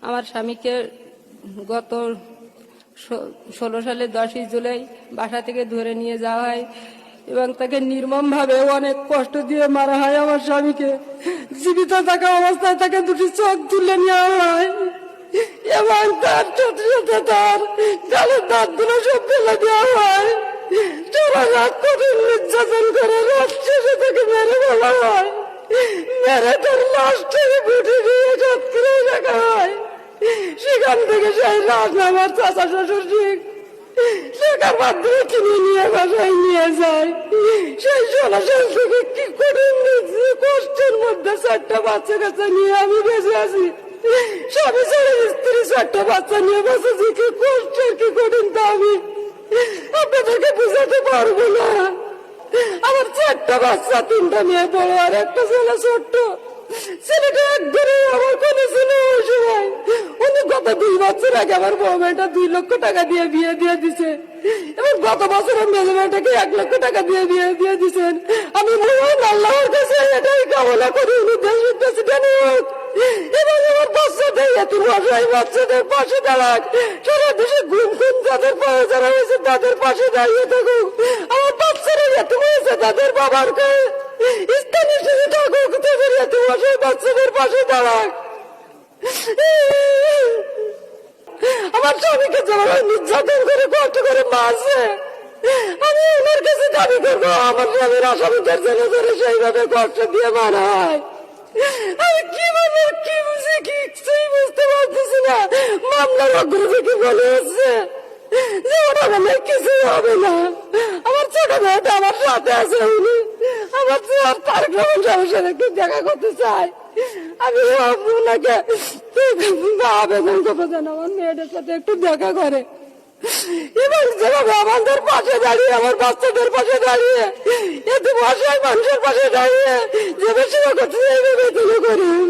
আমার স্বামীকে গত 16 সালের 10ই জুলাই বাসা থেকে ধরে নিয়ে যাওয়া হয় এবং তাকে নির্মমভাবে অনেক কষ্ট দিয়ে মারা হয়। আমার স্বামীকে জীবিত থাকা অবস্থায় তাকে দুটি চোখ তুলে নেওয়া হয় এবং তার সাথে সাথে তার গালের দাঁতগুলো সব ফেলে দেওয়া হয়। সারা রাত কঠিন নির্যাতন করে রাত শেষে তাকে মেরে ফেলা হয়। মেরে তার লাশটাকে বুঝে দিয়ে করে রাখা হয়। সেখান থেকে সেই লাশ আমার চাচা শ্বশুর শেখার মাধ্যমে কিনে নিয়ে বাসায় নিয়ে যায়। সেই 16 সাল থেকে কি কঠিন কষ্টের মধ্যে 4টা বাচ্চা কাচ্চা নিয়ে আমি বেঁচে আছি। স্বামী ছেড়ে স্ত্রী 4টা বাচ্চা নিয়ে বেঁচেছি। কি কষ্টের কি কঠিন তা আমি আপনাদেরকে বুঝাতে পারবো না। আমার 4টা বাচ্চা, 3টা মেয়ে বড় আর একটা ছেলে ছোট্ট। ছেলেটা একবারে আমার কোনে ছিল ওই সময়। উনি গত 2 বছর আগে আমার বড় মেয়েটা 2 লক্ষ টাকা দিয়ে বিয়ে দিয়ে দিছে এবং গত বছর মেয়ে মেয়েটাকে 1 লক্ষ টাকা দিয়ে বিয়ে দিয়ে দিচ্ছেন। আমি মহান আল্লাহর কাছে এটাই কামনা করি উনি দেশের প্রেসিডেন্ট হোক এবং আমার বাচ্চাদের এত ভাষায় বাচ্চাদের পাশে দাঁড়াক। সারা দেশে গুম খুন যাদের পায়ে যারা হয়েছে তাদের পাশে দাঁড়িয়ে থাকুক। আমার বাচ্চারা এত হয়েছে তাদের বাবার স্থানীয় সাথে থাকুক, তাদের এত ভাষায় বাচ্চাদের পাশে দাঁড়াক। আমার স্বামীকে যেভাবে নির্যাতন করে কষ্ট করে মারছে আমি ওনার কাছে দাবি করবো আমার স্বামীর আসামিদের জন্য ধরে সেইভাবে কষ্ট দিয়ে মারা হয়। আমি কি বলবো, কি বুঝি কিছুই বুঝতে পারতেছি না। মামলার অগ্রগতি বলে হচ্ছে যে ওরা বলে কিছুই হবে না। আমার ছোট মেয়েটা আমার সাথে আছে, উনি আমার তারেক রহমান সাহেবের সাথে একটু দেখা করতে চাই। আমি ওনাকে আবেদন করবো যেন আমার মেয়েটার সাথে একটু দেখা করে এবং যেভাবে আমাদের পাশে দাঁড়িয়ে আমার বাচ্চাদের পাশে দাঁড়িয়ে এত ভাষায় মানুষের পাশে দাঁড়িয়ে যে বেশি করতে এইভাবে তুলে করুন।